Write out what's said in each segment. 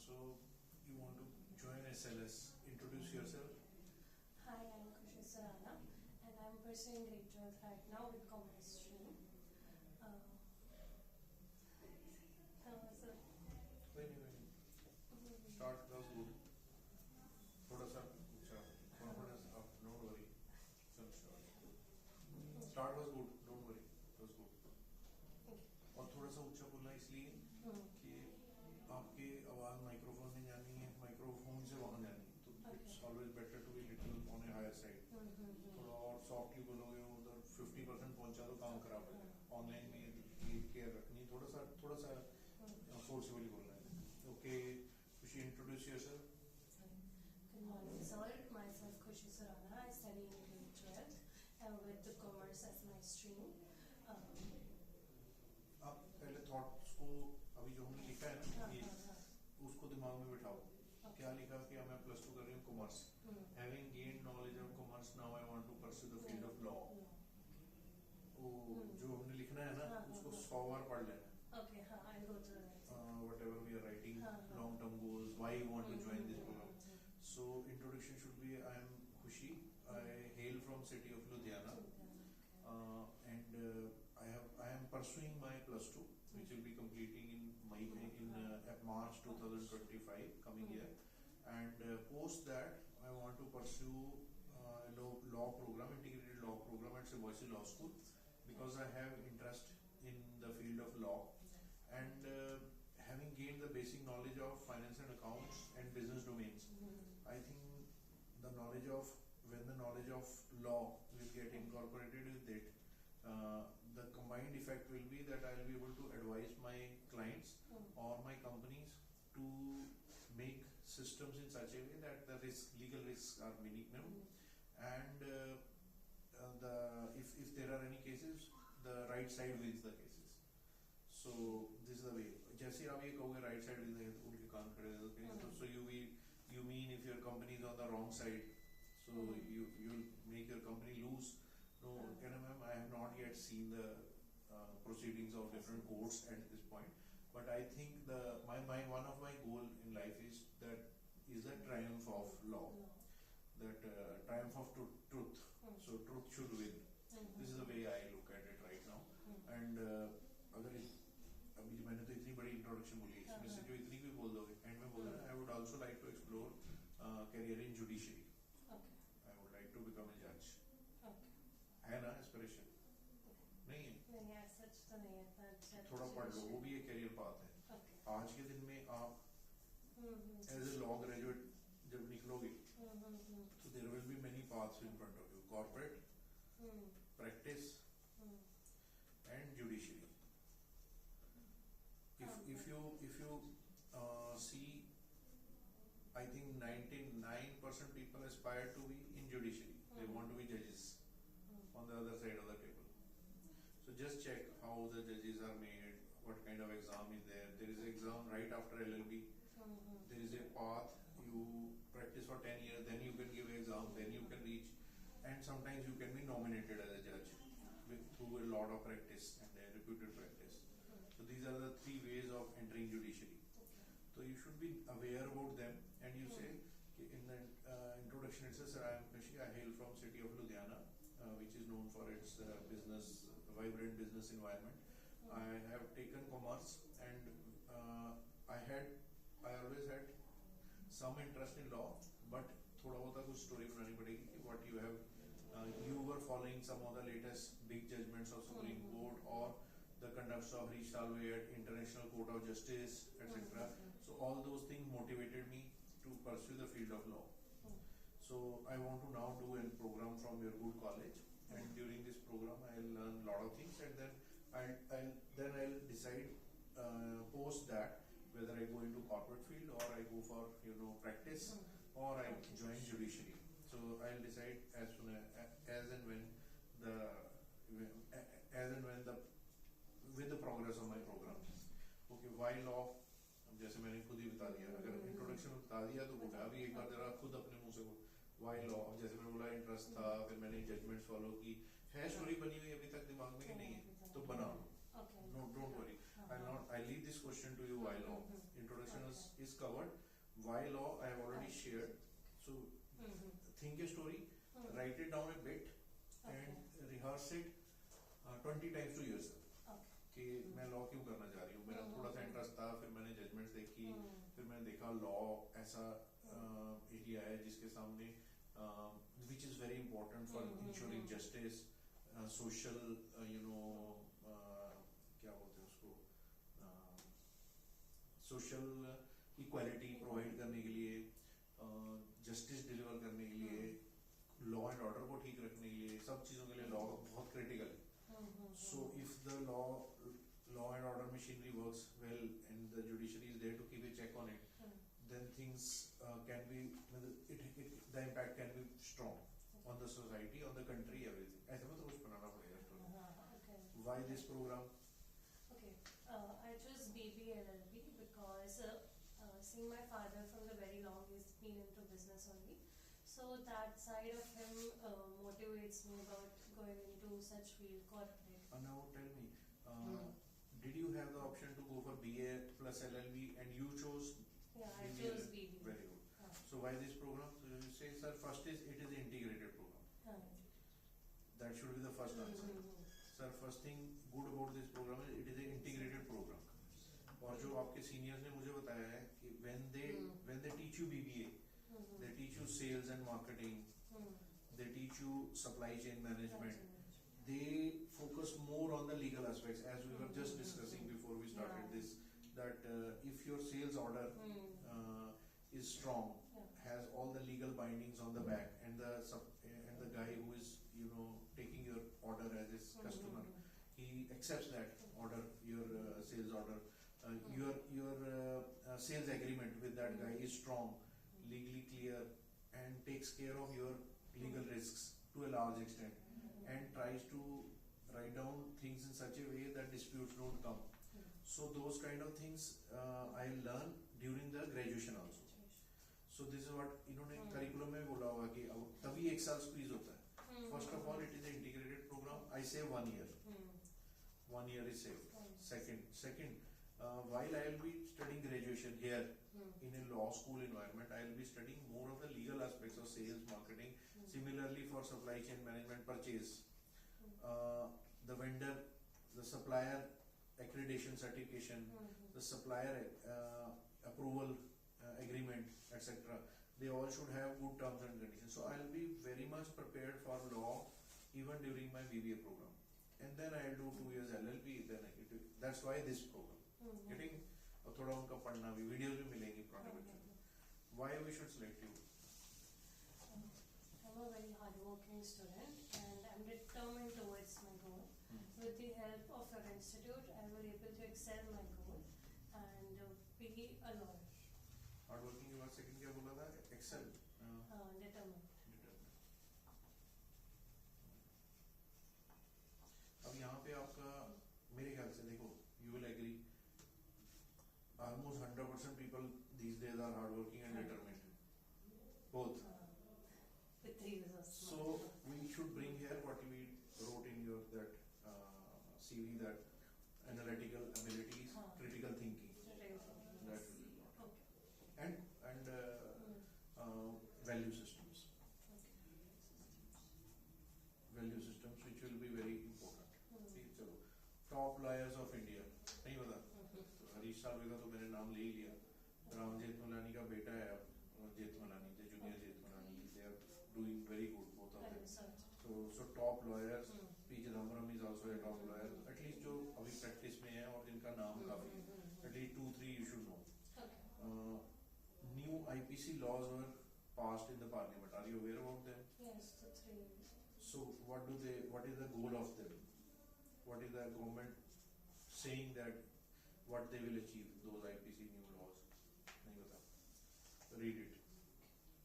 So you want to join SLS. Introduce yourself. Hi, I'm Khushi Sarana and I'm pursuing grade 12 right now with commerce stream. कोई नहीं Start was good. थोड़ा सा ऊंचा confidence up. Don't worry. Some short. Start was good. Don't worry. It was good. और थोड़ा सा ऊंचा बोलना इसलिए कि आपकी आवाज माइक्रोफोन में जानी है, माइक्रोफोन से वहां जानी है, तो it's always better to be little on a higher side. थोड़ा और सॉफ्टली बोलोगे उधर 50% पहुंचा तो काम खराब हो जाएगा. ऑनलाइन में ये केयर रखनी, थोड़ा सा फोर्सफुली बोलना है. ओके, खुशी, introduce yourself. Good morning, sir. Myself Khushi Sarana. I study in grade 12 with the commerce as my stream. आप पहले थॉट्स को अभी जो हमने लिखा है ना, ये उसको दिमाग में बिठाओ. क्या लिखा कि मैं प्लस 2 कर रही हूँ commerce. Having gained knowledge of commerce, now I want to pursue the field of law. वो जो हमने लिखना है ना, उसको 100 बार पढ़ लेना. Okay, I'll go through that. Whatever we are writing, long-term goals, why you want to join this program. So introduction should be: I am Khushi. I hail from city of Ludhiana, and I am pursuing my plus 2, which will be completing in March 2025 coming year. And post that, I want to pursue law program, integrated law program at Savoy Law School, because I have interest in the field of law, and having gained the basic knowledge of finance and accounts and business domains, I think the knowledge of law will get incorporated with it. The combined effect will be that I will be able to advise my clients or my companies to make systems in such a way that the legal risks are minimum, and if there are any cases, the right side wins the cases. So this is the way. जैसे आप ये कहोगे right side wins the cases, उनके कान खड़े हो जाते. So you mean if your company is on the wrong side, so you'll make your company lose. No, ma'am, I have not yet seen the proceedings of different courts at this point. But I think one of my goal in life is the triumph of law, that triumph of truth. So truth should win. This is the way I look at it right now. And अगर अभी मैंने तो इतनी बड़ी introduction बोली है, इसमें से जो इतनी भी बोल दोगे एंड में बोल रहा, I would also like to explore career in judiciary. Okay. I would like to become a judge. Okay. है ना एस्पिरेशन? नहीं है? नहीं, सच तो नहीं है. थोड़ा पढ़ लो, वो भी एक करियर पाथ है. Okay. आज के दिन में आप एज ए लॉ ग्रेजुएट जब निकलोगे, तो there will be many paths in front of you. Corporate, practice, and judiciary. If you see, I think 99% people aspire to be in judiciary. They want to be judges on the other side of the table. So just check how the judges are made, what kind of exam is there. There is an exam right after LLB. There is a path. You practice for 10 years, then you can give exam, then you can reach. And sometimes you can be nominated as a judge through a lot of practice and a reputed practice. So these are the 3 ways of entering judiciary. So you should be aware about them. And you say in the introduction it says, I am Khushi. I hail from city of Ludhiana, which is known for its vibrant business environment. I have taken commerce, and I always had some interest in law, but थोड़ा बहुत कुछ story बनानी पड़ेगी कि what you were following some of the latest big judgments of Supreme Court or the conducts of Reach Salve at International Court of Justice, etc. So all those things motivated me to pursue the field of law. So I want to now do a program from your good college, and during this program I'll learn a lot of things, and then I'll decide post that whether I go into corporate field or I go for practice or I join judiciary. So I'll decide as and when with the progress of my program. Okay, why law? जैसे मैंने खुद ही बता दिया, अगर introduction बता दिया तो बोला. अभी एक बार जरा खुद अपने मुंह से why law. जैसे मैंने बोला इंटरेस्ट था, फिर मैंने जजमेंट्स फॉलो की. है स्टोरी बनी हुई अभी तक दिमाग में कि नहीं है? तो बना लो. No, don't worry. I'll leave this question to you. Why law? Introduction is covered. why law I have already shared. So think a story, write it down a bit and rehearse it 20 times to yourself कि मैं law क्यों करना चाह रही हूँ. मेरा थोड़ा सा इंटरेस्ट था, फिर मैंने जजमेंट्स देखी, फिर मैंने देखा लॉ ऐसा एरिया है जिसके सामने which is very important for ensuring justice, social क्या बोलते हैं उसको, सोशल इक्वालिटी प्रोवाइड करने के लिए, जस्टिस डिलीवर करने के लिए, लॉ एंड ऑर्डर को ठीक रखने के लिए, सब चीज़ों के लिए लॉ बहुत क्रिटिकल है. So if the law and order machinery works well and the judiciary is there to keep a check on it, then things can be, the impact can be strong on the society, on the country, everything. ऐसे में तो कुछ बनाना पड़ेगा story. Why this program? Okay, I chose BBLLB because seeing my father from the very long, he's been into business only. So that side of him motivates me about going into such field, corporate. Now tell me, did you have the option to go for BA plus LLB and you chose? Yeah, I chose BB. Very good. So why this program? So you say, sir, first is it is an integrated program. That should be the first answer. Sir, first thing good about this program is it is an integrated program. और जो आपके seniors ने मुझे बताया है कि when they teach you BBA, they teach you sales and marketing, they teach you supply chain management. They focus more on the legal aspects, as we were just discussing before we started this, that if your sales order is strong, has all the legal bindings on the back, and the guy who is taking your order as his customer, he accepts that order, your sales order, your sales agreement with that guy is strong, legally clear, and takes care of your legal risks to a large extent, and tries to write down things in such a way that disputes don't come. So those kind of things I learn during the graduation also. So this is what इन्होंने curriculum में बोला होगा कि अब तभी एक साल squeeze होता है. First of all, it is an integrated program. I say 1 year. 1 year is saved. Second, while I will be studying graduation here in a law school environment, I will be studying more of the legal aspects of sales, marketing. Similarly, for supply chain management, purchase, the vendor, the supplier accreditation certification, the supplier approval agreement, etc. They all should have good terms and conditions. So I will be very much prepared for law even during my BBA program. And then I will do 2 years LLB. That's why this program. Getting और थोड़ा उनका पढ़ना भी, videos भी मिलेंगी पुराने बच्चों को. Why we should select you? I'm a very hardworking student and I'm determined towards my goal. With the help of your institute, I will be able to excel my goal and be a lawyer. Hardworking के बाद second क्या बोला था? Excel. Determined. अब यहाँ पे आपका मेरे ख्याल से देखो, you will agree. Almost 100% people these days are hardworking and determined. Both. With 3 years of So we should bring here what we wrote in your that CV, that analytical abilities, critical thinking. That will be important. And value systems. Value systems which will be very important. ठीक चलो. Top lawyers of India. नहीं पता? हरीश सालवे का तो मैंने नाम ले ही लिया. राम जेठमलानी का बेटा है Jethmalani, junior Jethmalani. They are doing very good, both of them. So top lawyers. P. Chidambaram is also a top lawyer. At least जो अभी practice में है और जिनका नाम काफी, at least 2-3 you should know. New IPC laws were passed in the parliament. Are you aware about them? Yes, the 3 years. So what is the goal of them? What is the government saying that what they will achieve, those IPC new laws? नहीं पता. Read it.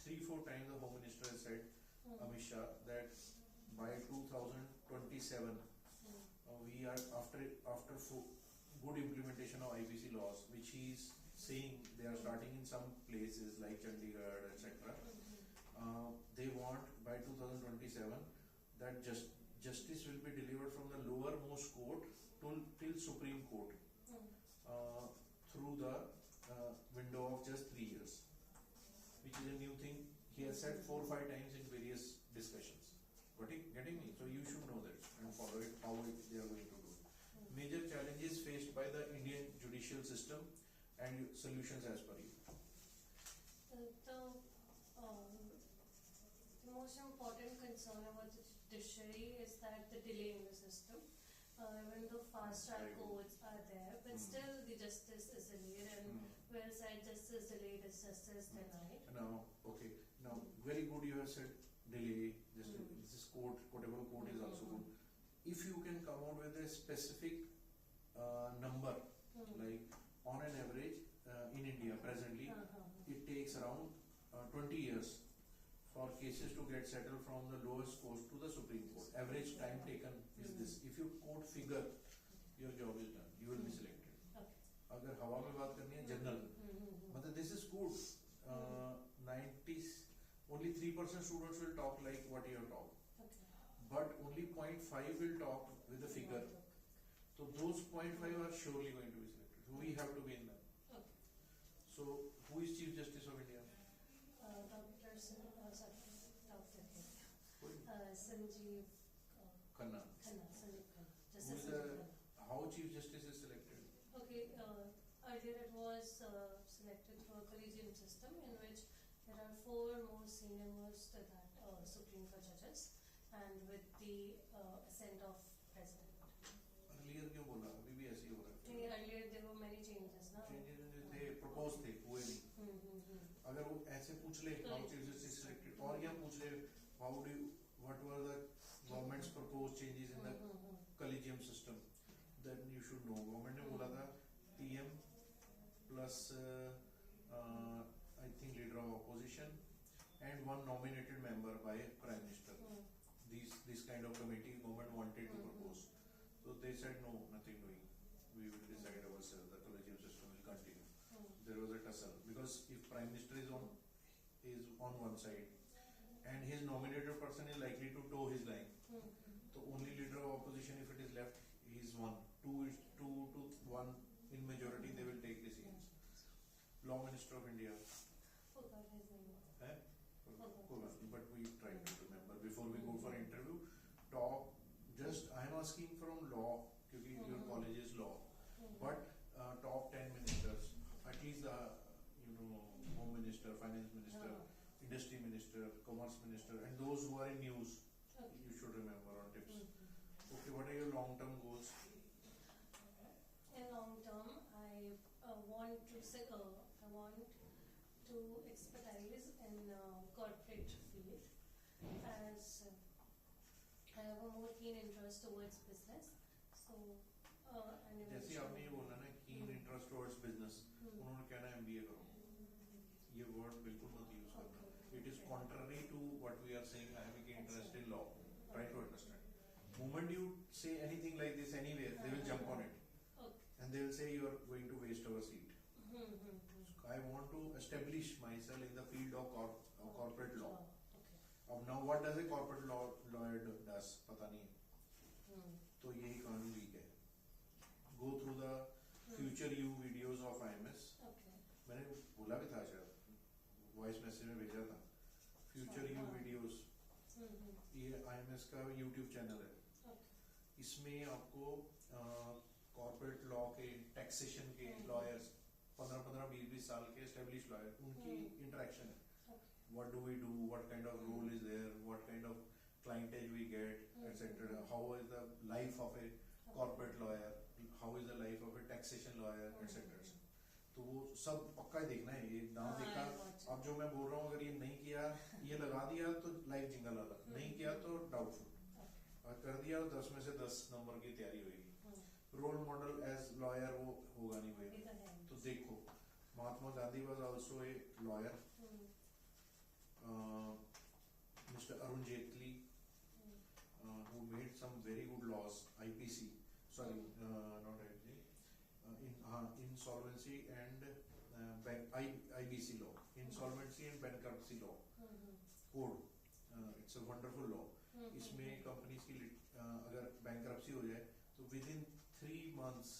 3-4 times the Home Minister has said, Amit Shah, that by 2027 we are after good implementation of IPC laws, which he is saying they are starting in some places like Chandigarh, etc. They want by 2027 that justice will be delivered from the lowermost court till Supreme Court through the window of just 3 years. is a new thing. He has said 4 or 5 times in various discussions. Getting me? So you should know that and follow it, how they are going to do it. Major challenges faced by the Indian judicial system and solutions as per you. The most important concern about the judiciary is that the delay in the system. Even though fast track courts are there, but still the justice is delayed, and where said justice delayed is justice denied. Now, okay. Now, very good you have said delay. This is quotable quote is also good. If you can come out with a specific number, like on an average in India presently, it takes around 20 years for cases to get settled from the lowest court to the Supreme Court. Average time taken is this. If you quote figure, your job is done. You will be selected. अगर हवा में बात करनी है general, मतलब this is good. 90s only 3% students will talk like what you have talked, but only 0.5 will talk with the figure. So those 0.5 are surely going to be selected. So we have to be in them. So who is Chief Justice of India? Sanjeev Khanna. Sanjeev Khanna. Who is the, how Chief Justice is selected? Okay, earlier it was selected through a collegium system in which there are 4 most senior most that Supreme Court judges, and with the assent of President. Earlier क्यों बोला? अभी भी ऐसे ही हो रहा है. Earlier there were many changes, ना? Changes थे, proposed थे, हुए नहीं. अगर वो ऐसे पूछ ले how Chief Justice is selected, और या पूछ ले how do you, what were the government's proposed changes in the collegium system, then you should know. Government ने बोला था PM plus I think leader of opposition and 1 nominated member by Prime Minister. This kind of committee government wanted to propose. So they said no, nothing doing. We will decide ourselves. The collegium system will continue. There was a tussle because if Prime Minister is on one side and his nominated person is likely to toe his line, so only leader of opposition, if it is left, he is 1. 2 to 1 in majority, they will take decisions. Law Minister of India. Forgot his name. But we try to remember before we go for interview. Top, just I am asking from law, because your college is law, but top 10 ministers, at least the Home Minister, Finance Minister, Industry Minister, Commerce Minister, and those who are in news, you should remember on tips. Okay, what are your long-term goals? In long term, I want to expertise in corporate field, as I have a more keen interest towards business. So, and जैसे आपने ये बोला ना keen interest towards business, उन्होंने कहना MBA करो. ये word बिल्कुल मत use करना. It is contrary to what we are saying. I have a keen interest in law. Try to understand. Moment you say anything like this anywhere, they will jump on it. And they will say you are going to waste our seat. I want to establish myself in the field of corporate law. Now what does a corporate lawyer does? पता नहीं. तो यही कानून week है. Go through the future you videos of IMS. मैंने बोला भी था शायद, वॉइस मैसेज में भेजा था. Future you videos. ये IMS का YouTube चैनल है. इसमें आपको कॉर्पोरेट लॉ के, टैक्सेशन के लॉयर्स 15-20 साल के एस्टेब्लिश लॉयर, उनकी इंटरेक्शन है. What do we do? What kind of role is there? What kind of clientage we get, etc. How is the life of a corporate lawyer? How is the life of a taxation lawyer, etc. तो वो सब पक्का ही देखना है. ये ना देखा, अब जो मैं बोल रहा हूँ अगर ये नहीं किया, ये लगा दिया तो लाइफ जिंगल अलग, नहीं किया तो डाउटफुल, और कर दिया तो 10 में से 10 नंबर की तैयारी होगी. रोल मॉडल एज लॉयर वो होगा नहीं भैया. तो देखो, Mahatma Gandhi was also a lawyer. Mr. Arun Jaitley, who made some very good laws, IPC, sorry, not IPC, insolvency and IBC law, insolvency and bankruptcy law code. It's a wonderful law. इसमें companies की अगर bankruptcy हो जाए तो within 3 months,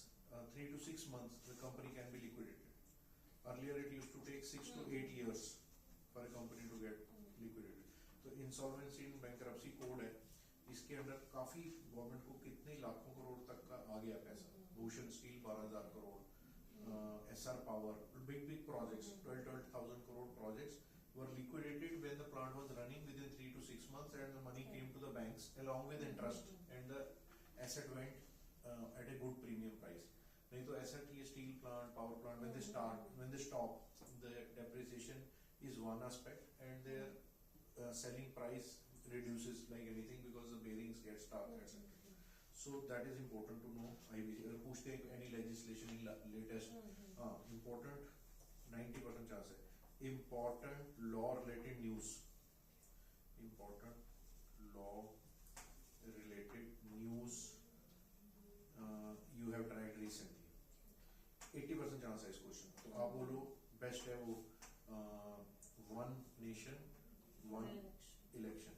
3 to 6 months, the company can be liquidated. Earlier it used to take 6 to 8 years for for a company to get liquidated. तो insolvency इन bankruptcy code है, इसके अंदर काफी गवर्नमेंट को कितने लाखों करोड़ तक का आ गया पैसा. Bhushan steel 12,000 crore, SR power, big projects, 12,000 crore projects were liquidated when the plant was running within 3 to 6 months, and the money came to the banks along with interest, and the asset went at a good premium price. नहीं तो asset ये steel plant, power plant, when they stop, the depreciation is one aspect, and their selling price reduces like anything because the bearings get stuck, etc. So that is important to know. I पूछते हैं any legislation in latest, important 90% chance है. Important law related news. Important law related news you have tried recently. 80% chance है इस question. तो आप बोलो best है वो वन नेशन वन इलेक्शन.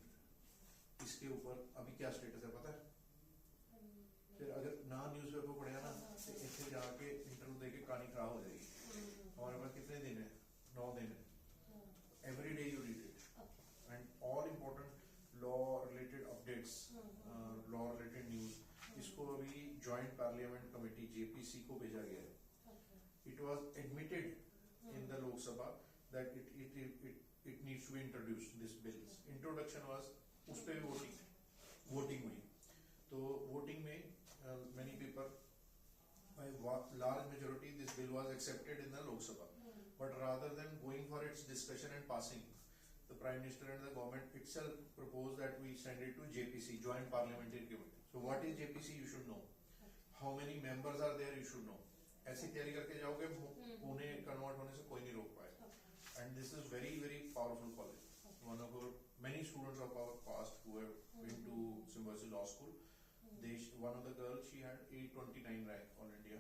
इसके ऊपर अभी क्या स्टेटस है पता है? फिर अगर ना न्यूज़पेपर पढ़ेगा ना तो इससे जाके इंटरव्यू देके कहानी खराब हो जाएगी. हमारे पास कितने दिन है? 9 दिन है. Every day you read it, and all important law related updates, law related news. इसको अभी जॉइंट पार्लियामेंट कमेटी JPC को भेजा गया है. It was admitted in the Lok Sabha that it needs to be introduced. This bills introduction was, उस पे भी voting हुई. तो voting में many people, by large majority, this bill was accepted in the Lok Sabha. But rather than going for its discussion and passing, the Prime Minister and the government itself proposed that we send it to JPC, Joint Parliamentary Committee. So what is JPC? You should know. How many members are there? You should know. ऐसी तैयारी करके जाओगे, Pune convert होने से कोई नहीं रोक पाएगा. And this is very powerful college. One of our many students of our past who have been to Symbiosis Law School, one of the girls, she had 829 rank all India.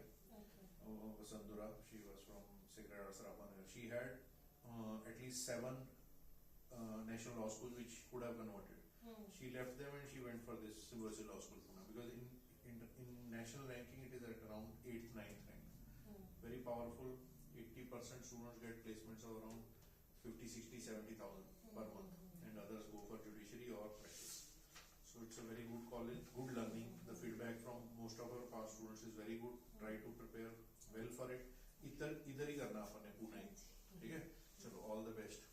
Vasandhura, she was from Sacred Heart Sarapan. She had at least 7 national law schools which could have converted. She left them and she went for this Symbiosis Law School Pune, because in national ranking it is at around 8th 9th rank. Very powerful. 80% students get placements of around 50, 60, 70,000 per month, and others go for judiciary or practice. So it's a very good college, good learning. The feedback from most of our past students is very good. Try to prepare well for it. इधर ही करना अपन ने पुणे. ठीक है, चलो all the best.